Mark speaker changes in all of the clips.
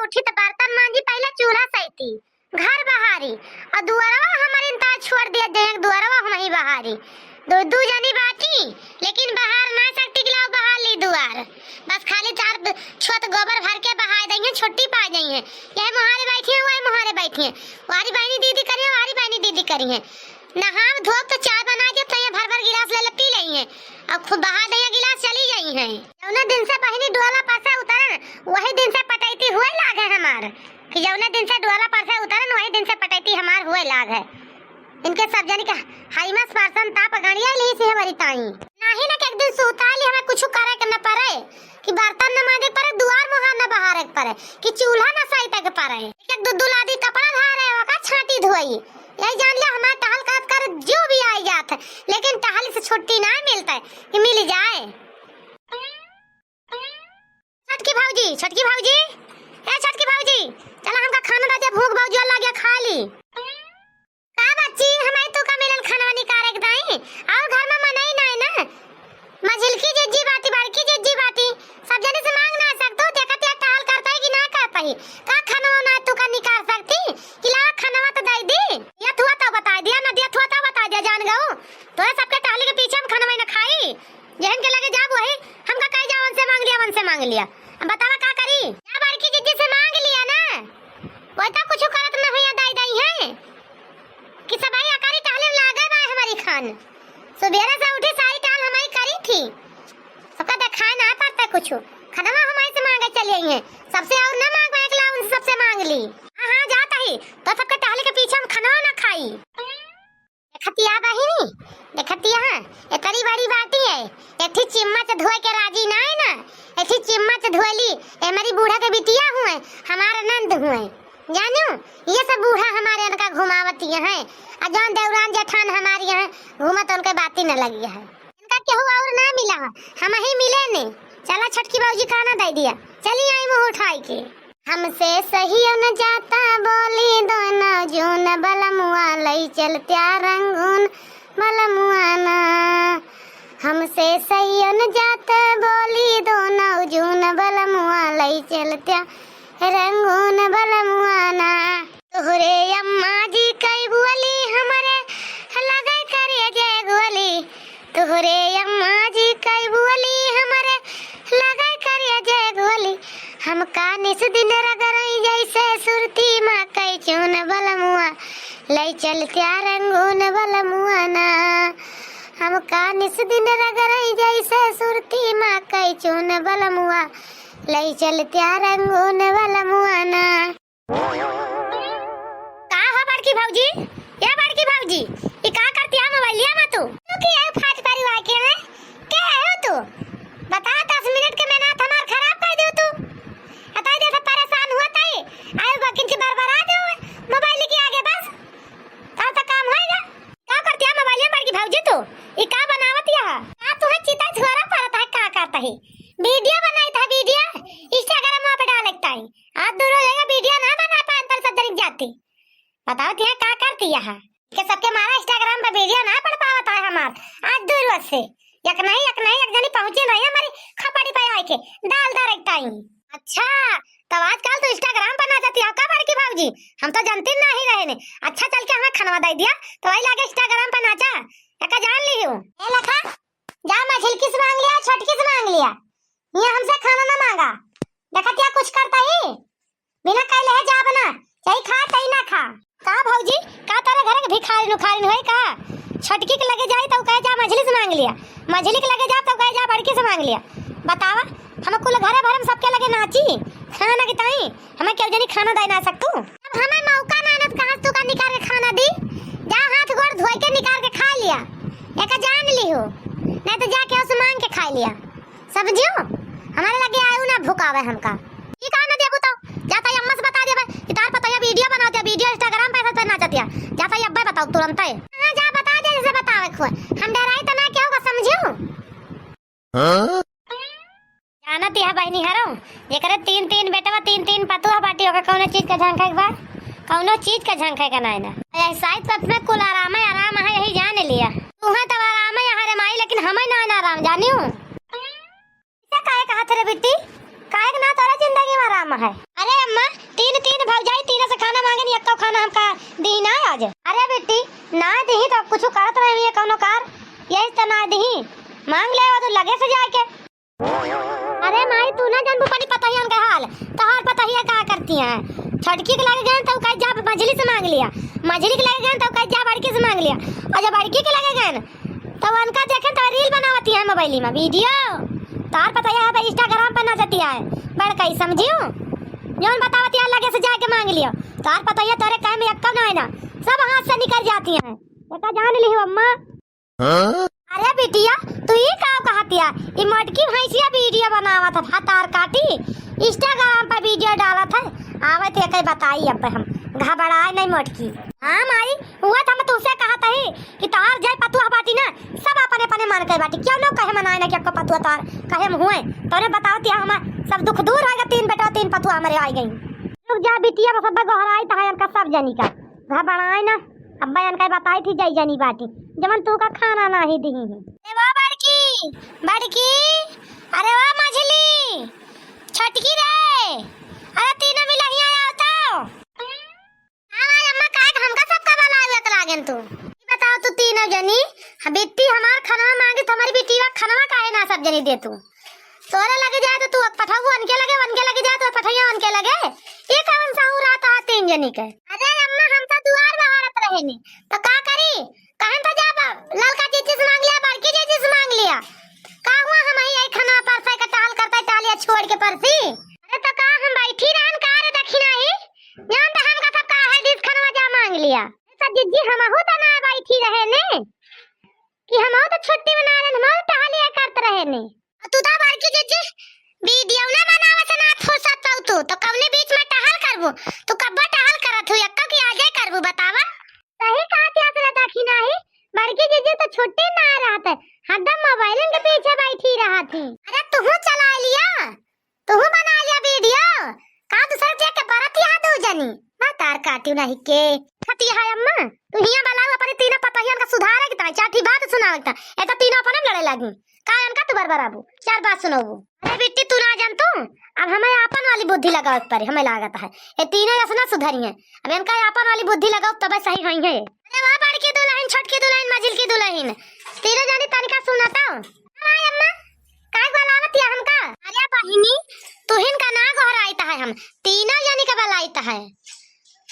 Speaker 1: उठी तो बर्तन मांजी, पहले चूल्हा सही घर बहारी और दुआरवा हमारे इंतजार छोड़ दिया जय दुआरवा हम ही बहारी दो जनी बाकी, लेकिन बाहर ना सकती गिलाव बहा ली दुआर, बस खाली 4 छत गोबर भर के बहा देंगे, छुट्टी पा जाएंगे। यह मोहारे बैठी है, वही मोहारे बैठी है, वारी बहनी दीदी करी है, वारी बहनी दीदी करी है। नहा धोप तो चाय बना के तो भर भर गिलास ले पी रही है और खूब बहा देंगे गिलास चली गई है। जौने दिन से बहनी डोला पासा उतरन वही दिन से पटैती हुए लाग है हमार, कि जौने दिन से डोला पासा उतरन वही दिन से पटैती हमार हुए लाग है। इनके सब जन के हाईमस परसन ताप गाड़िया ली से हमारी ताई नाही ना, एक दिन सुताली हमें कुछ करे के न पड़े, कि बर्तन न मांजे पड़े, दुआर मुहार न बहारे पड़े, कि चूल्हा न सही तक पड़े, एक दूध लादी कपड़ा धारे होगा छाटी धोई, यही जान लिया हमारे टहल कर जो भी आई जात है, लेकिन टहल से छुट्टी ना मिलता है कि मिल जाए। छटकी भाऊजी ए छटकी भाऊजी चला हमका खाना दे, भूख बहुत जोर लग गया, खा ली का बच्ची हमारी तो का मिलन खाना निकाल के दाई और घर में मनाई ना है ना, मझिलकी जिज्जी बाती बड़की जिज्जी बाती सब जने से मांग ना सकतो, देखत या टहल करता है कि ना करता है, का खाना ना तू का निकाल सकती, कि ला खाना तो दे दी या थुआ तो बता दिया, ना दिया थुआ तो बता दिया, जान गओ तो सबके टहली के पीछे हम खाना ना खाई, जहन के लगे जाब वही हमका कह जा वन से मांग लिया, बतावा का करी, या बड़की जिज्जी से मांग लिया ना, कोई तो कुछ करत ना भैया दाई है कि सबाई अकारी टहले लागे बा हमारी खान, सुबेरे से उठी सारी टाल हमारी करी थी, सबका दिखाए ना पड़ता कुछ, खाना हमारे से मांगे चली आई है, सबसे और ना मांग एक ला उनसे सबसे मांग ली, हां जाता ही तो सबके टहले के पीछे हम खाना ना खाई। देखतिया बहिनी देखतिया ये तरी बड़ी बाटी है, एठी चिम्मच धोए के राजी ना है ना, एठी चिम्मच धोली ए मेरी बूढ़ा के बिटिया हुए हमारा नंद हुए, जानो ये सब बूढ़ा हमारे इनका घुमावती है, अजान देवरान जेठान हमारी है घूमत उनके बाती न लगी है, इनका केहू और ना मिला हम ही मिले ने, चला छटकी बाबूजी खाना दे दिया, चली आई मुंह उठाई के, हमसे सही न जाता बोली दोनों जून बलमुआ लई चलत्या रंगून बलमुआ ना, हमसे सही न जाता बोली दोनों जून बलमुआ लई चलत्या रंगून बलमुआना, तोहरे अम्मा जी कई बोली हमारे लगे करे जय गोली, तोहरे अम्मा जी कई बोली हमारे लगे करे जय गोली, हमका निस दिन रगरई जैसे सुरती माँ कई चून बलमुआ लई चलत्या रंगून बलमुआना, हमका निस दिन रगरई जैसे सुरती माँ कई चून बलमुआ लई चलत्या रंगून बलमुआना। का हो बड़की भौजी ये का करती है मोबाइलिया में तू कि ये फाट परिवार के में क्या है हो तू बता, 10 मिनट के मेहनत हमार खराब कर दे तू, अतः जैसे परेशान हुआ ताई आए बकिन की बरबरा दे मोबाइल के आगे, बस तब तक काम होएगा, का करती है मोबाइलिया बड़की भौजी तू, ये का बनावत है का तू है चिता छोरा पड़ता है, का करता है वीडियो बनाई था, वीडियो इंस्टाग्राम पे डाल लगता है, आज दूर लेगा वीडियो ना बना पाए अंतर सब तरीक जाती, बताओ ती का करती है कि सबके मारा इंस्टाग्राम पे वीडियो ना पड़ पावता है हमार, आज दूर से एक नहीं एक जनी पहुंचे नहीं हमारी खपड़ी पे आके डाल डायरेक्ट टाइम। अच्छा तब आजकल तो इंस्टाग्राम पर ना जाती है का बड़की भाऊजी, हम तो जानते ना ही रहे ने, अच्छा चल के हमें खाना दे दिया तो वही लागे इंस्टाग्राम पर नाचा एक जान ली हूं, ए लखा जा मैं झिलकी से मांग लिया छटकी से मांग लिया, ये हमसे खाना ना मांगा, देखा क्या कुछ करता है बिना कहले है जा बना चाहे खा चाहे ना खा, का भौजी का तारे घर के भिखारी नुखारी होई का, छटकी के लगे जाई तो कहे जा मछली से मांग लिया, मछली के लगे जा तो कहे जा बड़की से मांग लिया, बतावा हम कुल घरे भरे में सबके लगे नाची खाना के ताई हमें क्यों जनी खाना दे ना सकतू, अब हमें मौका नानत कहां तू का निकाल के खाना दी, जा हाथ गोड़ धोई के निकाल के खा लिया, एक जान ली हो नहीं तो जाके उसे मांग के खा लिया, समझियो हमारे लगे आयु ना भुकावे हमका, ये का ना देबू तो जाता अम्मा से बता देबे कि तार पता है वीडियो बनाते है, वीडियो इंस्टाग्राम पे ना जाती है, जाता अब्बा बताओ तुरंत है, हां जा बता दे जैसे बतावे खो हम डराई तो ना क्या होगा समझियो, हां जानत है बहनी हरो ये करे 3 बेटवा 3 पतुआ बाटी होगा, कौनो चीज का झंखा के बाद कौनो चीज का झंखा का ना ऐसा ही सब में कुल आराम है यही जान लिया, तू है तब आराम है हरे माई, लेकिन हमें ना आराम जानियो, काहे कहा तेरे बेटी काहे ना तोरा जिंदगी में आराम है, अरे अम्मा दी ना आज। अरे बेटी ना दी तो कुछ करत रही है कौनो कार, यही तो ना दी मांग ले तो लगे से जाके। अरे माई तू ना जानबू पनी पता ही उनका हाल, तोहार पता ही क्या करती हैं। छटकी के लगे गए तो कहीं जा मझली से मांग लिया, मझली के लगे गए तो कहीं जा बड़की से मांग लिया, और जब बड़की के लगे गए तो उनका देखे तो रील बनावती है मोबाइल में वीडियो। तार पता है भाई इंस्टाग्राम पर नचती है बड़का ही समझियो, जौन बतावती है लगे से जाके मांग लियो। तार पता है तोरे काम में अक्का ना है ना, सब हाथ से निकल जाती हैं। बेटा जान ली हो अम्मा। अरे बिटिया तू ही का कहतिया ई मटकी भैंसिया वीडियो बनावत था, तार काटी इंस्टाग्राम पर वीडियो डालत है। आवत है कई बताई अब हम घबराए नहीं मटकी। हां माई हुआ था मैं तुझसे कहता है कि तार जाय पतुआ बाटी ना सब अपने अपने मन के बाटी, क्यों न कहे मनाए ना कि आपका पतुआ तार कहे हम हुए तोरे बतावती हम सब दुख दूर होएगा। 3 बेटा 3 पतुआ हमारे आ गई। रुक जा बिटिया बस अब गहराई ता है इनका सब जनी का घबराए ना। अब्बा इनका बताई थी जई जनी बाटी जमन तू का खाना ना ही दी है। ए वाह बड़की बड़की, अरे वाह मझली छटकी रे, अरे तीनों मिला ही आया होता। हां अम्मा का हमका सब का वाला हुआ लागन तू बताओ तू तीनों जनी बेटी हमार खाना मांगे तुम्हारी बेटी वा खाना काहे ना सब जनी दे तू। तोरे लगे जाए तो तू पठाऊ उनके लगे जाए तो पठैया उनके लगे, ये कौन सा हो रहा था 3 जनी के। अरे अम्मा हम तो दुआर बहारत रहे नी तो का करी कहन तो जा ललका चीज मांग लिया बड़की चीज मांग लिया, का हुआ हम ही खाना परसे का टाल करता टालिया छोड़ के परसी। अरे तो का हम बैठी रहन का रे दक्षिणा ही जान तो हम का सब का है डिस खाना जा मांग लिया। सब जिज्जी हम हो तो ना बैठी रहे ने कि हम तो छुट्टी बना रहे हम टालिया करते रहे ने। तू तो बड़की जिज्जी वीडियो ना बनावे से ना फुर्सत पाऊ तो कवने बीच में टहल करबो तो कब्बा टहल करत हो यक्का की आगे करबो बतावा। सही कहत है तेरा दक्षिणा ही बड़की जिज्जी तो छुट्टी ना रहत है हरदम मोबाइल के पीछे बैठी रहा थी। अरे तू चला लिया तू बना लिया वीडियो का दूसरा जे के बरत याद हो जानी ना तार काटियो नहीं के खती है अम्मा। तू हिया बनाओ अपने तीनों पतहियन का सुधारे के ता चाठी बात सुनावता ए तो तीनों अपन लड़े लागी कायन का तू बरबराबू 4 बात सुनाबू। अरे बेटी तू ना जान तू अब हमें अपन वाली बुद्धि लगाओ पर हमें लागत है ये तीनों ऐसा सुधरी है, अब इनका अपन वाली बुद्धि लगाओ तब सही है। अरे वाह बड़की दुल्हन छोटकी दुल्हन मझिल की दुल्हन तीनों जानी तनिका सुनाता हूं। हां अम्मा काय बोलावत है हमका। अरे बहिनी तुहिन का ना गहराईता है हम तीनों जानी का बलाईता है।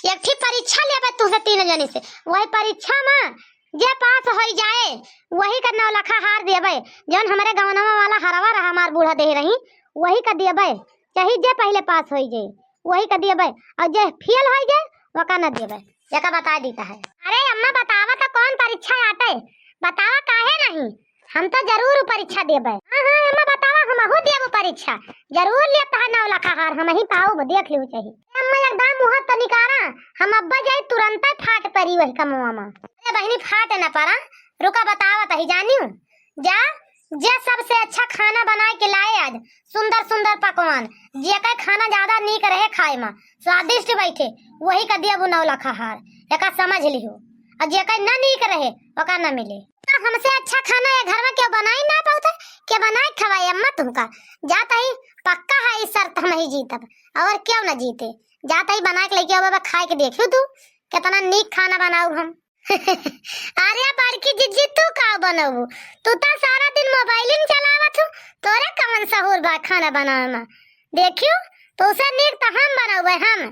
Speaker 1: एक ठीक परीक्षा लेबे तुसे तीनों जानी से वही परीक्षा में जे पास हो जाए वही का 9 लाख हार देबे, जौन हमारे गांवनवा वाला हरवा रहा हमार बूढ़ा दे रही वही का देबे, चाहे जे पहले पास हो जाए वही का देबे और जे फेल हो जाए वो का न देबे जका बता देता है। अरे अम्मा बतावा तो कौन परीक्षा आते बतावा काहे नहीं हम तो जरूर परीक्षा देबे। हां हां अम्मा बतावा हम हो देबो परीक्षा जरूर लेता है 9 लाख हार हम ही पाओ देख लियो चाहिए। अम्मा एकदम मुंह तो निकारा हम अब्बा जाई तुरंत फाट परी वही का मुंह में। अरे बहनी फाट ना परा रुका बतावा तो ही जानियो जा जे सबसे अच्छा खाना बनाए के लाए आज सुंदर सुंदर पकवान जे का खाना ज्यादा नीक रहे खाए में स्वादिष्ट बैठे वही का दिया 9 लाख हार एका समझ लियो, और जे का ना नीक रहे ओका ना मिले। तो हमसे अच्छा खाना ये घर में क्यों बनाई ना पाऊते के बनाए खवाए अम्मा तुमका जाता ही पक्का है इस शर्त हम ही जीतब और क्यों ना जीते जाता ही बना के लेके आओ बाबा खाए के देखियो तू कितना नीक खाना बनाऊ हम। अरे बड़की जिज्जी तू का बनाऊ तू तो सारा दिन मोबाइल ही चलावत हो तोरे कौन सहूर बा खाना बनाना देखियो तो उसे नीक तो हम बनाऊ हम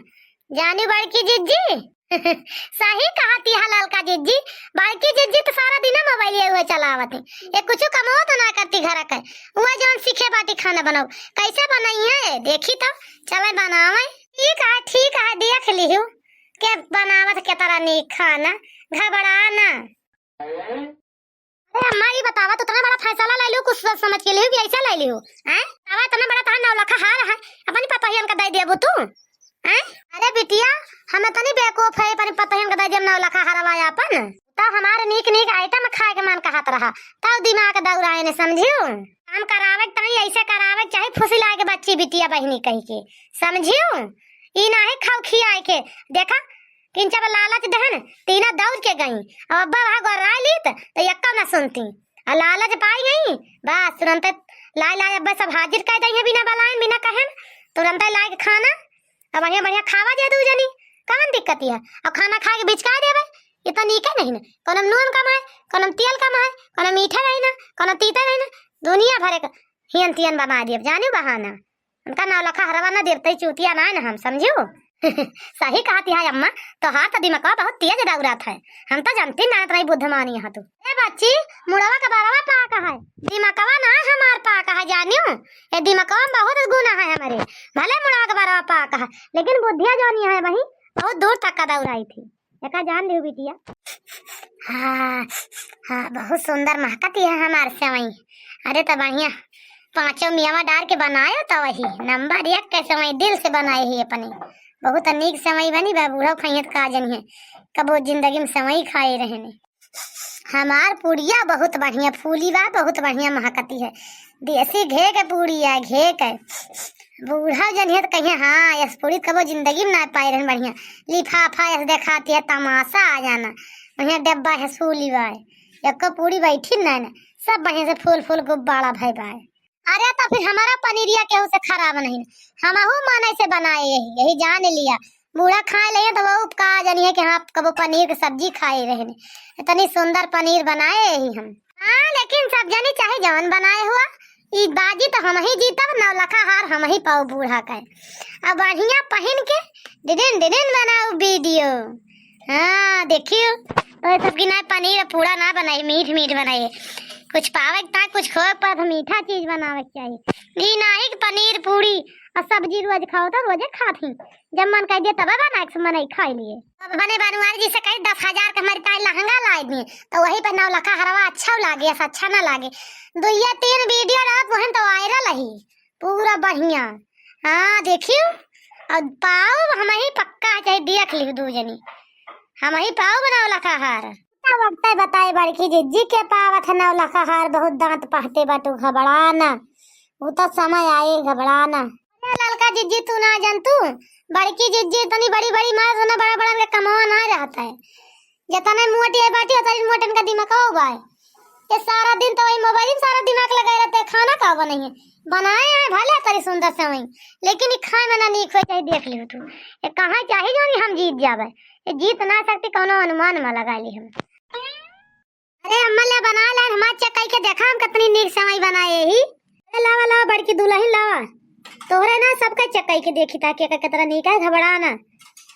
Speaker 1: जानी बड़की जिज्जी। सही कहती है लालका जिज्जी बड़की जिज्जी तो सारा दिन मोबाइल ये चलावत है ये कुछ कमो तो ना करती घर का वो जौन सीखे बाटी खाना बनाओ कैसे बनाई है देखी तो चले बनावे। ठीक है देख लियो के बनावत के तरह नीक खाना घबराना। अरे अम्मा ये बतावा तो इतना बड़ा फैसला ले लियो कुछ समझ के लियो कि ऐसा ले लियो हैं तवा इतना बड़ा था 9 लाख हार है अपनी पतहियन का दे देबो तू हैं। अरे बिटिया हम तनी बेवकूफ है पर पतहियन का दे देब 9 लाख हार वाया अपन तो हमारे नीक नीक आइटम खाए के मन कहत रहा तब दिमाग दौड़ाए ने समझियो काम करावे तनी ऐसे करावे चाहे फुसिला के बच्ची बिटिया बहिनी कह के समझियो ई ना है खाओ खियाए के देखा किन जब लालच दहन तीना दौड़ के गई अब अब्बा वहां गोराई लीत तो यक्का ना सुनती और लालच पाई गई बस तुरंत लाई अब्बा सब हाजिर कर दई है बिना बलायन बिना कहन तुरंत लाई के खाना अब बढ़िया बढ़िया खावा दे दू जनी कौन दिक्कत है? और खाना खा के बिचका देवे ये तो नीके नहीं ना। कोनो नून कम है, कोनो तेल कम है, कोनो मीठा नहीं ना, कोनो तीता नहीं ना, दुनिया भरे का हियन तियन बना दिए जानी बहाना। उनका नाव लखा हरवा ना देवते चूतिया ना है ना हम समझो। सही कहती है अम्मा, तो हाथ तो दिमाग बहुत तेज दौड़ात है। हम तो जानती ना इतना बुद्धमानी यहाँ तो। ए बच्ची मुड़वा का बारवा पाका है, दिमागवा ना हमार पाका है जानियो। ये दिमागवा में बहुत गुना है हमारे, भले मुड़वा का बारवा पाका है लेकिन बुद्धिया जो नहीं है वही बहुत दूर तक का दौड़ाई थी। एक जान लियो बिटिया। हाँ हाँ बहुत सुंदर महकती है हमारे सेवई। अरे तो बढ़िया पांचों मियावा डाल के बनायो तो वही नंबर 1 के सेवई दिल से बनाई है अपने। बहुत अनेक सेवई बनी बा, बूढ़ा खैयत का जन है कबो जिंदगी में सेवई खाए रहे ने। हमार पूड़िया बहुत बढ़िया फूली बा, बहुत बढ़िया महकती है। देसी घे के पूड़िया घे के बूढ़ा जन है तो कहिए हाँ यस पूरी कबो जिंदगी में ना पाए रहे। बढ़िया लिफाफा ऐसे दिखाती है तमाशा आ जाना। बढ़िया डब्बा है फूली बा, एक पूरी बैठी ना सब बढ़िया से फूल फूल गुब्बारा भाई भाई। अरे तो फिर हमारा पनीरिया केहू से खराब नहीं, हमहू मन से बनाए यही जान लिया। बूढ़ा खाए ले तो वो कहा जानी है कि हाँ कबो पनीर की सब्जी खाए रहे। इतनी सुंदर पनीर बनाए यही हम। हाँ लेकिन सब जानी चाहे जवन बनाए हुआ ई बाजी तो हम ही जीता, 9 लाख हार हम ही पाऊ बूढ़ा का। अब बढ़िया पहन के डिडिन डिडिन बनाओ वीडियो। हाँ देखियो तो सबकी ना पनीर पूरा ना बनाई, मीठ मीठ बनाई। कुछ पावे ता कुछ खो पर मीठा चीज बनावे चाहिए। ई नाही कि पनीर पूरी और सब्जी रोज खाओ तो रोजे खाती। जब मन कह दे तब बना के मन खा लिए। अब बने बनवारी जी से कही 10,000 का हमारी ताई लहंगा लाई दी तो वही पर 9 लाख हरवा अच्छा लागे अच्छा ना लागे। 2 या 3 वीडियो रात वहन तो वायरल ही पूरा बढ़िया। हाँ देखियो और पाओ हम ही पक्का चाहे देख लियो दो जनी हम ही पाओ 9 लाख हार। वक्त बताए बड़की जिज्जी के पावत है 9 लाख हार। बहुत दांत पहते बाटू घबराना, वो तो समय आए घबराना। ललका जिज्जी तू ना जान तू बड़की जिज्जी इतनी बड़ी बड़ी मार ना बड़ा बड़ा के कमावा ना रहता है। जितना मोटी है बाटी उतना मोटन का दिमाग होगा। ये सारा दिन तो वही मोबाइल में सारा दिमाग लगाए रहते है। खाना का बना है बनाए हैं भले तेरी सुंदर से वही लेकिन ये खाए में ना नीक हो चाहे देख लियो तू। ये कहाँ चाहिए जो हम जीत जावे, ये जीत ना सकती कोनो अनुमान में लगा ली हम। अरे अम्मा ले बना ले हमार चकाई के देखा हम कितनी नीक सेवई बनाए ही। लावा लावा बड़की दुल्हन लावा तोहरे ना सबका चकाई के देखी ताकि कितना नीक है घबराना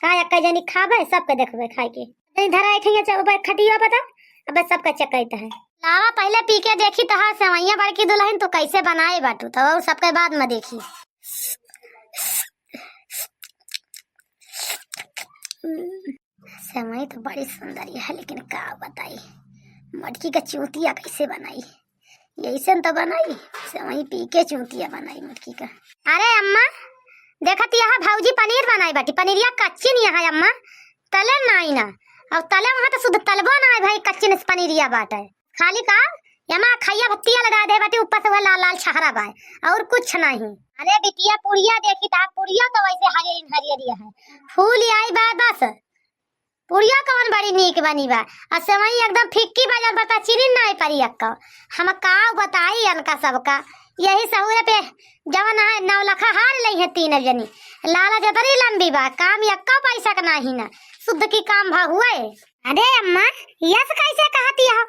Speaker 1: का एक जनी खाबे सबके देखबे खाए के इधर आई थी चल खटिया पता अब सबका चकाई है। लावा पहले पी के देखी तो हाँ सेवैया बड़की दुल्हन तो कैसे बनाए बाटू तो सबके बाद में देखी। सेवई तो बड़ी सुंदर है लेकिन का बताई मटकी का चूतिया कैसे बनाई यही से तो बनाई सेवई पी के चूतिया बनाई मटकी का। अरे अम्मा देखती यहाँ भाऊजी पनीर बनाई बाटी पनीरिया कच्ची नहीं है अम्मा तले नहीं ना और तले वहाँ तो शुद्ध तलबो ना है भाई कच्ची ने पनीरिया बाट है खाली का यमा खैया भत्तिया लगा दे बाटी ऊपर से वो लाल लाल छहरा बाय और कुछ नहीं। अरे बिटिया पुड़िया देखी था पुड़िया तो वैसे हरी हरियरिया है फूल आई बा बस पुड़िया कौन बड़ी नीक बनी बा और सेवई एकदम फिक्की बाजार बता चिरी नहीं परी अक्का हम का बताई अनका सबका यही सहूर पे जवन है 9 लाख हार ली है 3 जनी लाला जतरी लंबी बा काम यक्का पैसा का नहीं ना शुद्ध की काम भा हुए। अरे अम्मा यस कैसे कहती हो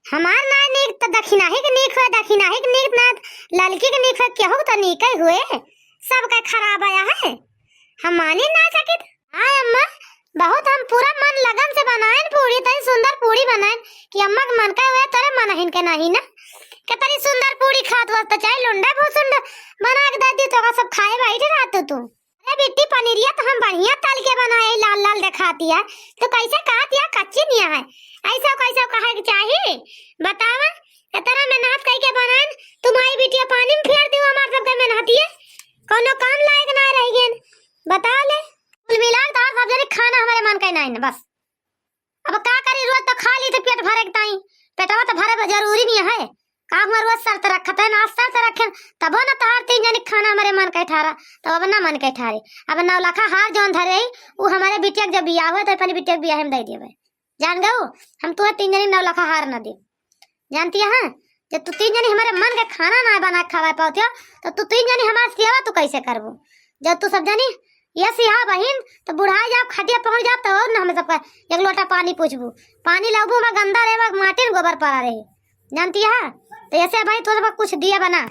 Speaker 1: हमार ना नीक तो दक्षिणा ही के नीक है दक्षिणा ही के नीक ना लड़की के नीक है केहू तो नीक ही हुए सबका खराब आया है हम मानी ना सके। हां अम्मा बहुत हम पूरा मन लगन से बनाए पूरी तरी सुंदर पूरी बनाए कि अम्मा के मन का हुए तेरे मन हिन के नहीं ना कितनी सुंदर पूरी खात वक्त चाहे लुंडा भूसुंड बना के दादी तो सब खाए बैठे रहते तू। अरे बेटी पनीरिया तो हम बढ़िया तल के बनाए लाल लाल दिखाती है तो कैसे कहती है कच्ची नहीं है ऐसा कैसा कहे के चाहिए बतावा इतना मेहनत करके बनाए तुम्हारी बेटिया पानी में फेर दियो हमार सबके मेहनती है कोनो काम लायक ना रह गए बता ले कुल मिला के तार सब जने खाना हमारे मन का नहीं बस अब का करी रोज तो खा ली तो पेट भरे के ताई पेटवा तो भरे जरूरी नहीं है काम रोज शर्त रखत है नाश्ता से रखे तब ना तार 3 जने खाना हमारे मन का ठारा तब अब ना मन का ठारे अब 9 लाख हार जोन धरे वो हमारे बिटिया जब बियाह हुआ तो अपनी बिटिया बियाह में दे देवे जान गो हम तो 3 जने 9 लाख हार ना दे जानती है जब तू 3 जने हमारे मन का खाना ना बना खवा पाओ तो तू 3 जने हमारे सेवा तू कैसे करबो जब तू सब जानी ये सिहा बहिन तो बुढ़ाई जाब खटिया पहुंच जाब तो और ना हमें सबका एक लोटा पानी पूछबू पानी लगबू में गंदा रहे माटी में गोबर पड़ा रहे जानती है तो ऐसे भाई तो सब कुछ दिया बना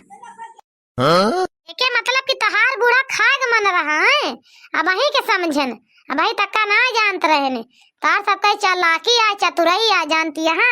Speaker 1: एके मतलब कि तहार बूढ़ा खाए मन रहा है अब वही के समझन अब भाई तक्का ना जानत रहे ने तार सबका चालाकी आ चतुराई आ जानती है